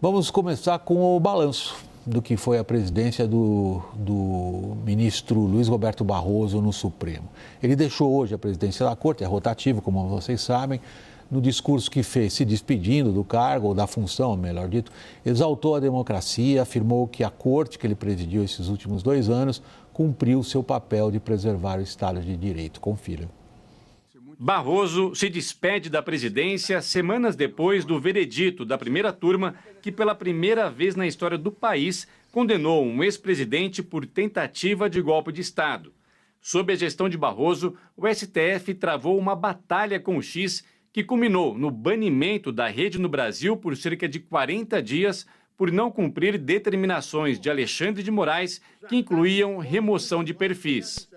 Vamos começar com o balanço do que foi a presidência do ministro Luiz Roberto Barroso no Supremo. Ele deixou hoje a presidência da Corte, é rotativo, como vocês sabem. No discurso que fez, se despedindo do cargo, ou da função, melhor dito, exaltou a democracia, afirmou que a Corte, que ele presidiu esses últimos 2 anos, cumpriu seu papel de preservar o Estado de Direito. Confira. Barroso se despede da presidência semanas depois do veredito da primeira turma que, pela primeira vez na história do país, condenou um ex-presidente por tentativa de golpe de Estado. Sob a gestão de Barroso, o STF travou uma batalha com o X que culminou no banimento da rede no Brasil por cerca de 40 dias por não cumprir determinações de Alexandre de Moraes que incluíam remoção de perfis.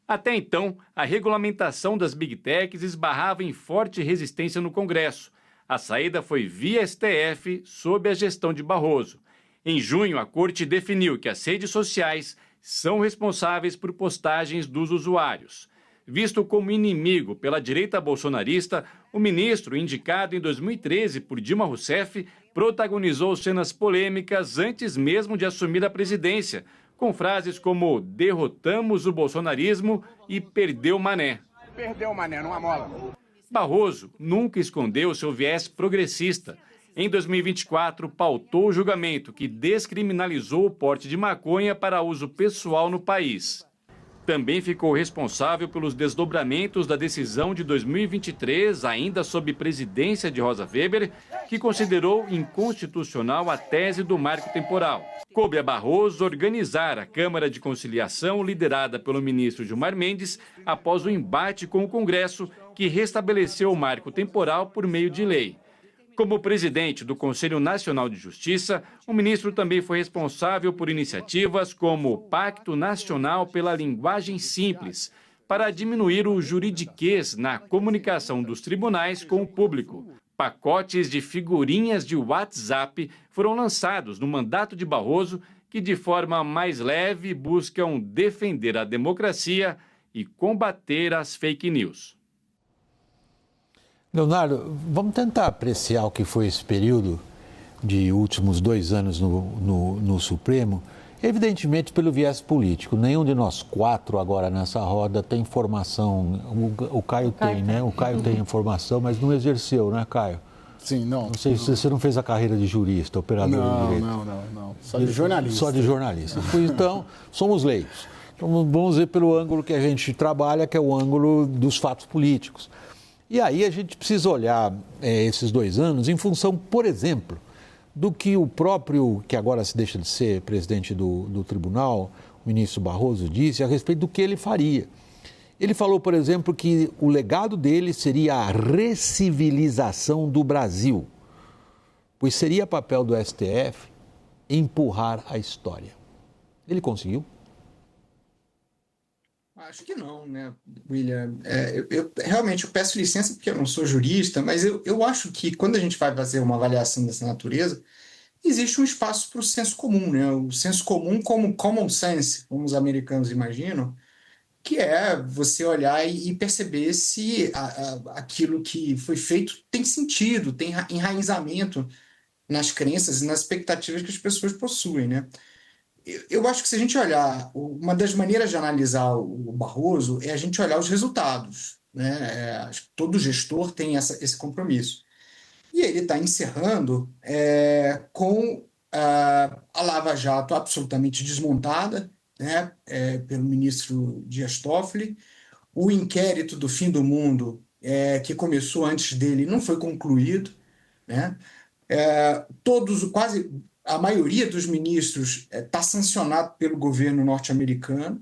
Até então, a regulamentação das Big Techs esbarrava em forte resistência no Congresso. A saída foi via STF, sob a gestão de Barroso. Em junho, a Corte definiu que as redes sociais são responsáveis por postagens dos usuários. Visto como inimigo pela direita bolsonarista, o ministro, indicado em 2013 por Dilma Rousseff, protagonizou cenas polêmicas antes mesmo de assumir a presidência, com frases como derrotamos o bolsonarismo e perdeu Mané. Perdeu Mané, numa mola. Barroso nunca escondeu seu viés progressista. Em 2024, pautou o julgamento que descriminalizou o porte de maconha para uso pessoal no país. Também ficou responsável pelos desdobramentos da decisão de 2023, ainda sob presidência de Rosa Weber, que considerou inconstitucional a tese do marco temporal. Coube a Barroso organizar a Câmara de Conciliação, liderada pelo ministro Gilmar Mendes, após o embate com o Congresso, que restabeleceu o marco temporal por meio de lei. Como presidente do Conselho Nacional de Justiça, o ministro também foi responsável por iniciativas como o Pacto Nacional pela Linguagem Simples, para diminuir o juridiquês na comunicação dos tribunais com o público. Pacotes de figurinhas de WhatsApp foram lançados no mandato de Barroso, que de forma mais leve buscam defender a democracia e combater as fake news. Leonardo, vamos tentar apreciar o que foi esse período de últimos 2 anos no Supremo, evidentemente pelo viés político. Nenhum de nós 4 agora nessa roda tem formação, o Caio tem, né? O Caio tem informação, mas não exerceu, né, Caio? Sim, não. Não sei se você não fez a carreira de jurista, operador de direito. Não. Só de jornalista. Só de jornalista. Então, somos leigos. Então, vamos ver pelo ângulo que a gente trabalha, que é o ângulo dos fatos políticos. E aí a gente precisa olhar esses 2 anos em função, por exemplo, do que o próprio, que agora se deixa de ser presidente do tribunal, o ministro Barroso, disse a respeito do que ele faria. Ele falou, por exemplo, que o legado dele seria a recivilização do Brasil, pois seria papel do STF empurrar a história. Ele conseguiu? Acho que não, né, William? Eu realmente peço licença porque eu não sou jurista, mas eu acho que quando a gente vai fazer uma avaliação dessa natureza, existe um espaço para o senso comum, né? O senso comum como common sense, como os americanos imaginam, que é você olhar e perceber se aquilo que foi feito tem sentido, tem enraizamento nas crenças e nas expectativas que as pessoas possuem, né? Eu acho que se a gente olhar, uma das maneiras de analisar o Barroso é a gente olhar os resultados, né? Acho que todo gestor tem esse compromisso. E ele está encerrando com a Lava Jato absolutamente desmontada, né? Pelo ministro Dias Toffoli. O inquérito do fim do mundo, que começou antes dele, não foi concluído, né? Quase a maioria dos ministros está sancionado pelo governo norte-americano.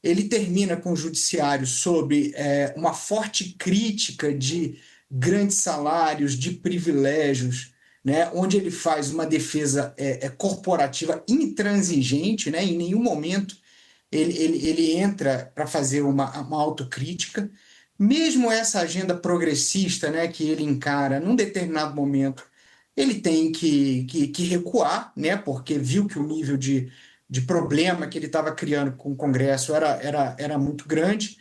Ele termina com o judiciário sob uma forte crítica de grandes salários, de privilégios, né, onde ele faz uma defesa corporativa intransigente, né, em nenhum momento ele entra para fazer uma autocrítica. Mesmo essa agenda progressista, né, que ele encara, num determinado momento, ele tem que recuar, né, porque viu que o nível de problema que ele estava criando com o Congresso era muito grande.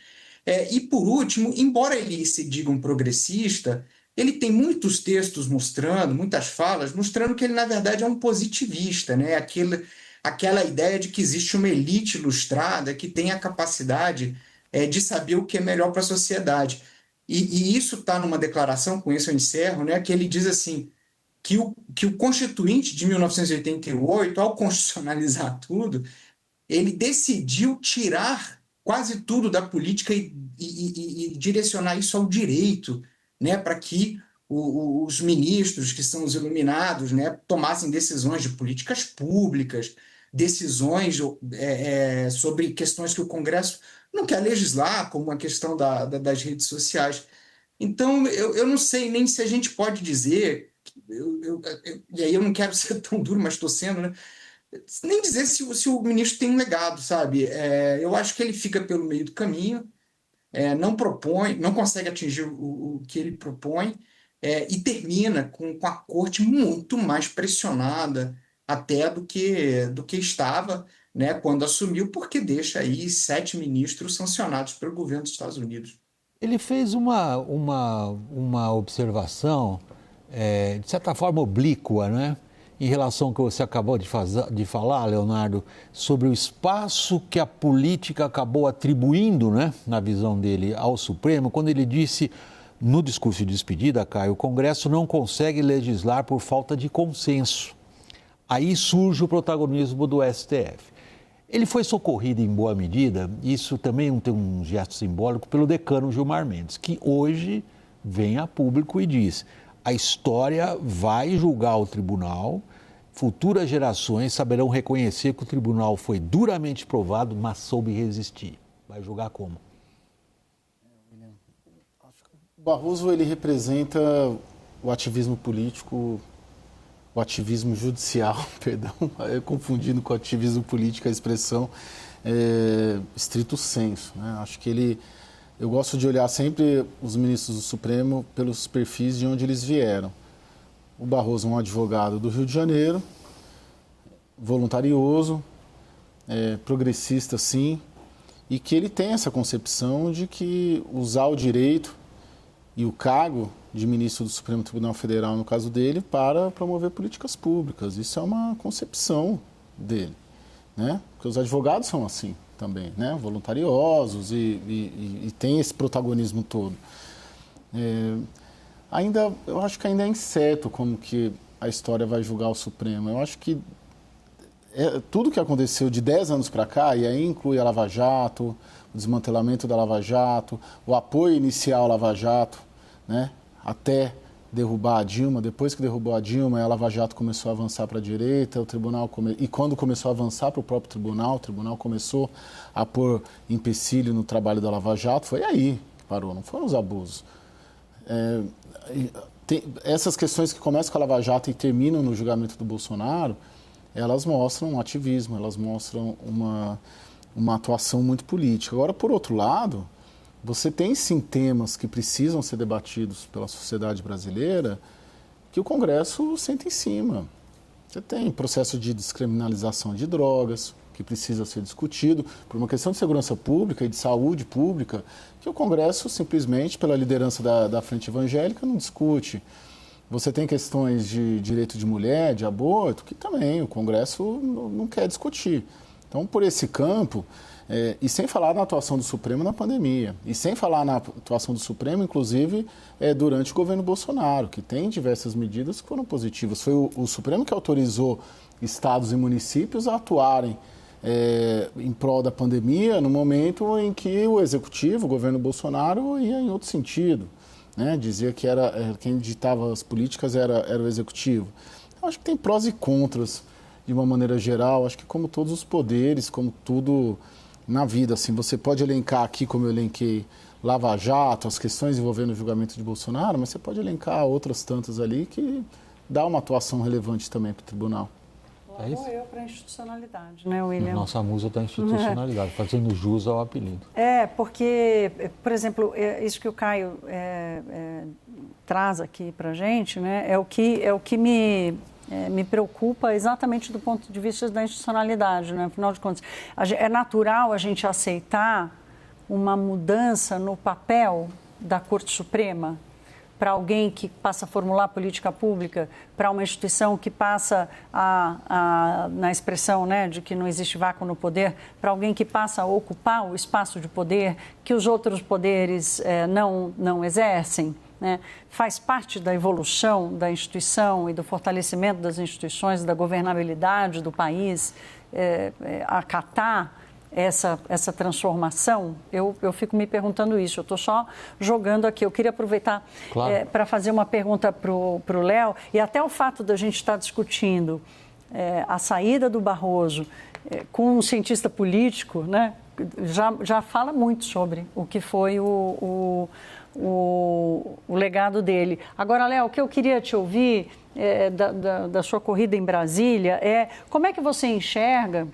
E, por último, embora ele se diga um progressista, ele tem muitos textos mostrando, muitas falas, mostrando que ele, na verdade, é um positivista, né? Aquela ideia de que existe uma elite ilustrada que tem a capacidade de saber o que é melhor para a sociedade. E isso está numa declaração, com isso eu encerro, né? Que ele diz assim, que o Constituinte de 1988, ao constitucionalizar tudo, ele decidiu tirar quase tudo da política e direcionar isso ao direito, né, para que os ministros, que são os iluminados, né, tomassem decisões de políticas públicas, decisões sobre questões que o Congresso não quer legislar, como a questão das redes sociais. Então, eu não sei nem se a gente pode dizer, e aí eu não quero ser tão duro, mas estou sendo, né? Nem dizer se o ministro tem um legado, sabe? Eu acho que ele fica pelo meio do caminho, não propõe, não consegue atingir o que ele propõe, e termina com a corte muito mais pressionada até do que estava, né, quando assumiu, porque deixa aí 7 ministros sancionados pelo governo dos Estados Unidos. Ele fez uma observação, de certa forma, oblíqua, né? Em relação ao que você acabou de falar, Leonardo, sobre o espaço que a política acabou atribuindo, né, na visão dele, ao Supremo, quando ele disse, no discurso de despedida, Caio, o Congresso não consegue legislar por falta de consenso. Aí surge o protagonismo do STF. Ele foi socorrido em boa medida, isso também tem um gesto simbólico, pelo decano Gilmar Mendes, que hoje vem a público e diz: a história vai julgar o tribunal, futuras gerações saberão reconhecer que o tribunal foi duramente provado, mas soube resistir. Vai julgar como? O Barroso, ele representa o ativismo político, o ativismo judicial, perdão, confundindo com o ativismo político a expressão estrito sensu, né? Acho que eu gosto de olhar sempre os ministros do Supremo pelos perfis de onde eles vieram. O Barroso é um advogado do Rio de Janeiro, voluntarioso, progressista sim, e que ele tem essa concepção de que usar o direito e o cargo de ministro do Supremo Tribunal Federal, no caso dele, para promover políticas públicas. Isso é uma concepção dele, né? Porque os advogados são assim também, né? Voluntariosos e tem esse protagonismo todo. Eu acho que ainda é incerto como que a história vai julgar o Supremo. Eu acho que tudo que aconteceu de 10 anos para cá, e aí inclui a Lava Jato, o desmantelamento da Lava Jato, o apoio inicial à Lava Jato, né? Até derrubar a Dilma. Depois que derrubou a Dilma, a Lava Jato começou a avançar para a direita, e quando começou a avançar para o próprio tribunal, o tribunal começou a pôr empecilho no trabalho da Lava Jato, foi aí que parou, não foram os abusos. Essas questões que começam com a Lava Jato e terminam no julgamento do Bolsonaro, elas mostram um ativismo, elas mostram uma atuação muito política. Agora, por outro lado, você tem sim temas que precisam ser debatidos pela sociedade brasileira que o Congresso senta em cima. Você tem processo de descriminalização de drogas, que precisa ser discutido por uma questão de segurança pública e de saúde pública, que o Congresso simplesmente, pela liderança da Frente Evangélica, não discute. Você tem questões de direito de mulher, de aborto, que também o Congresso não quer discutir. Então, por esse campo, e sem falar na atuação do Supremo na pandemia, e sem falar na atuação do Supremo, inclusive, durante o governo Bolsonaro, que tem diversas medidas que foram positivas. Foi o Supremo que autorizou estados e municípios a atuarem em prol da pandemia no momento em que o Executivo, o governo Bolsonaro, ia em outro sentido, né? Dizia que quem ditava as políticas era o Executivo. Eu acho que tem prós e contras, de uma maneira geral. Acho que como todos os poderes, como tudo na vida, assim, você pode elencar aqui, como eu elenquei, Lava Jato, as questões envolvendo o julgamento de Bolsonaro, mas você pode elencar outras tantas ali que dá uma atuação relevante também para o tribunal. Apoio para a institucionalidade, né, William? Nossa musa da institucionalidade, fazendo jus ao apelido. Porque, por exemplo, isso que o Caio traz aqui para a gente, né, é o que me preocupa exatamente do ponto de vista da institucionalidade, né? Afinal de contas, é natural a gente aceitar uma mudança no papel da Corte Suprema, para alguém que passa a formular política pública, para uma instituição que passa na expressão, né, de que não existe vácuo no poder, para alguém que passa a ocupar o espaço de poder que os outros poderes não exercem, né? Faz parte da evolução da instituição e do fortalecimento das instituições, da governabilidade do país, acatar essa transformação? Eu fico me perguntando isso, eu estou só jogando aqui. Eu queria aproveitar para fazer uma pergunta para o Léo, e até o fato da gente estar discutindo a saída do Barroso com um cientista político, né, já fala muito sobre o que foi o legado dele. Agora, Léo, o que eu queria te ouvir da sua corrida em Brasília é como é que você enxerga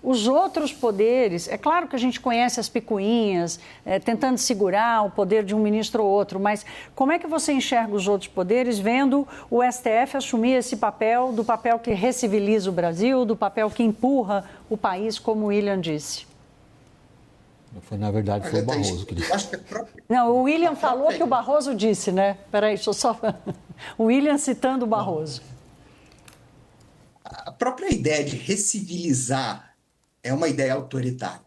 os outros poderes. É claro que a gente conhece as picuinhas, tentando segurar o poder de um ministro ou outro, mas como é que você enxerga os outros poderes vendo o STF assumir esse papel, do papel que reciviliza o Brasil, do papel que empurra o país, como o William disse? Na verdade, foi o Barroso que disse. Não, o William falou que o Barroso disse, né? Peraí, deixa eu só... O William citando o Barroso. A própria ideia de recivilizar é uma ideia autoritária.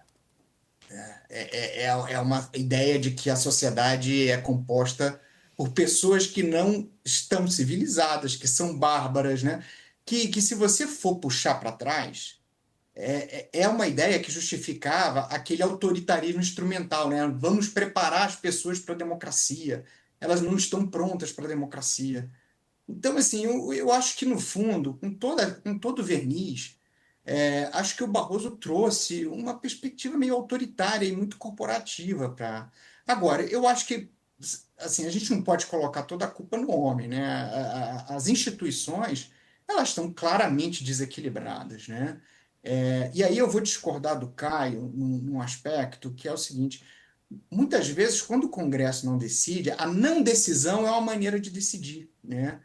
É uma ideia de que a sociedade é composta por pessoas que não estão civilizadas, que são bárbaras, né? Que se você for puxar para trás, é uma ideia que justificava aquele autoritarismo instrumental, né? Vamos preparar as pessoas para a democracia. Elas não estão prontas para a democracia. Então, assim, eu acho que, no fundo, com todo o verniz, acho que o Barroso trouxe uma perspectiva meio autoritária e muito corporativa para... Agora, eu acho que assim, a gente não pode colocar toda a culpa no homem, né? As instituições, elas estão claramente desequilibradas, né? E aí eu vou discordar do Caio num aspecto que é o seguinte: muitas vezes, quando o Congresso não decide, a não decisão é uma maneira de decidir, né?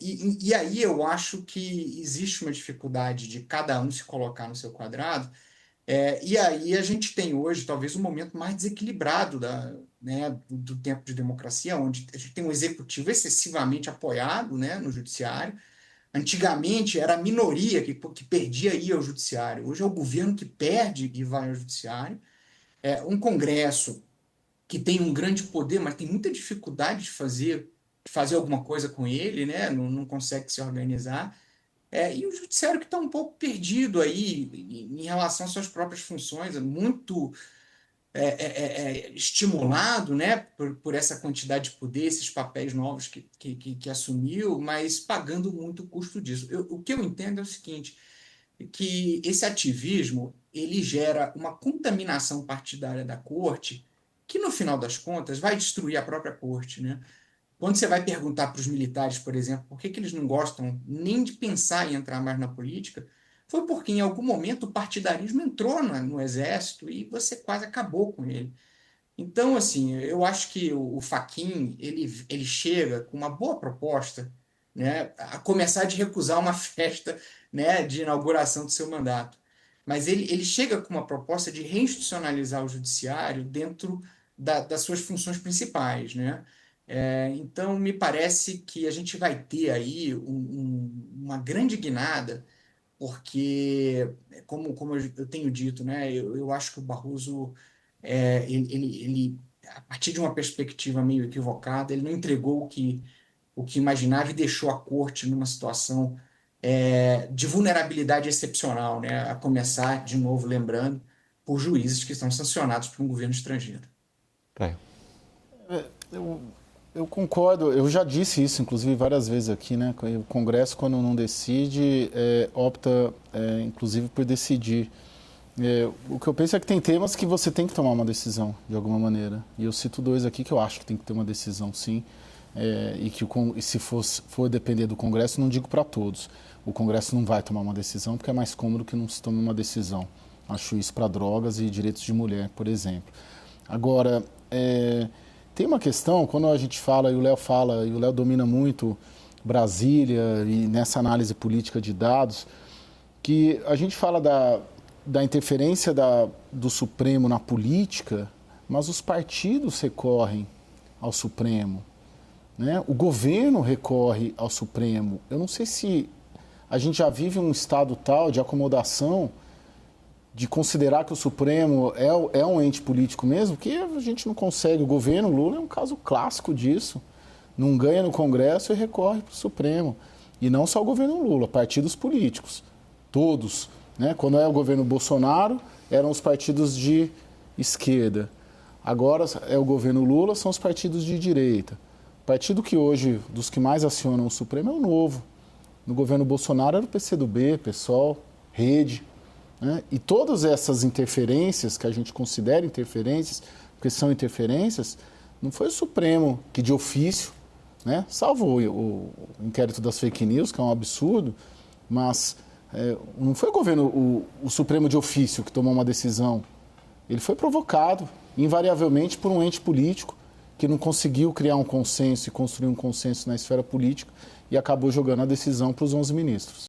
E aí eu acho que existe uma dificuldade de cada um se colocar no seu quadrado, e aí a gente tem hoje talvez um momento mais desequilibrado do tempo de democracia, onde a gente tem um executivo excessivamente apoiado, né, no judiciário. Antigamente era a minoria que perdia e ia ao judiciário, hoje é o governo que perde e vai ao judiciário. Um Congresso que tem um grande poder, mas tem muita dificuldade de fazer alguma coisa com ele, né? Não consegue se organizar. E o judiciário que está um pouco perdido aí em relação às suas próprias funções, muito estimulado, né, por essa quantidade de poder, esses papéis novos que assumiu, mas pagando muito o custo disso. O que eu entendo é o seguinte, que esse ativismo ele gera uma contaminação partidária da corte que, no final das contas, vai destruir a própria corte, né? Quando você vai perguntar para os militares, por exemplo, por que eles não gostam nem de pensar em entrar mais na política, foi porque em algum momento o partidarismo entrou no exército e você quase acabou com ele. Então, assim, eu acho que o Fachin, ele chega com uma boa proposta, né, a começar de recusar uma festa, né, de inauguração do seu mandato. Mas ele chega com uma proposta de reinstitucionalizar o judiciário dentro das suas funções principais, né? Então, me parece que a gente vai ter aí uma grande guinada, porque, como eu tenho dito, né, eu acho que o Barroso, ele, a partir de uma perspectiva meio equivocada, ele não entregou o que imaginava e deixou a corte numa situação de vulnerabilidade excepcional, né, a começar, de novo, lembrando, por juízes que estão sancionados por um governo estrangeiro. Eu concordo, eu já disse isso, inclusive, várias vezes aqui, né? O Congresso, quando não decide, opta, inclusive, por decidir. O que eu penso é que tem temas que você tem que tomar uma decisão, de alguma maneira. E eu cito dois aqui que eu acho que tem que ter uma decisão, sim. E que se for depender do Congresso, não digo para todos. O Congresso não vai tomar uma decisão porque é mais cômodo que não se tome uma decisão. Acho isso para drogas e direitos de mulher, por exemplo. Agora, tem uma questão, quando a gente fala, e o Léo domina muito Brasília e nessa análise política de dados, que a gente fala da interferência do Supremo na política, mas os partidos recorrem ao Supremo. né? O governo recorre ao Supremo. Eu não sei se a gente já vive um estado tal de acomodação, de considerar que o Supremo é um ente político mesmo, que a gente não consegue. O governo Lula é um caso clássico disso. Não ganha no Congresso e recorre para o Supremo. E não só o governo Lula, partidos políticos, todos, né? Quando é o governo Bolsonaro, eram os partidos de esquerda. Agora é o governo Lula, são os partidos de direita. O partido que hoje, dos que mais acionam o Supremo, é o Novo. No governo Bolsonaro era o PCdoB, PSOL, Rede, né? E todas essas interferências, que a gente considera interferências, porque são interferências, não foi o Supremo que de ofício, né? Salvo o inquérito das fake news, que é um absurdo, mas não foi o Supremo de ofício que tomou uma decisão. Ele foi provocado, invariavelmente, por um ente político que não conseguiu criar um consenso e construir um consenso na esfera política e acabou jogando a decisão para os 11 ministros.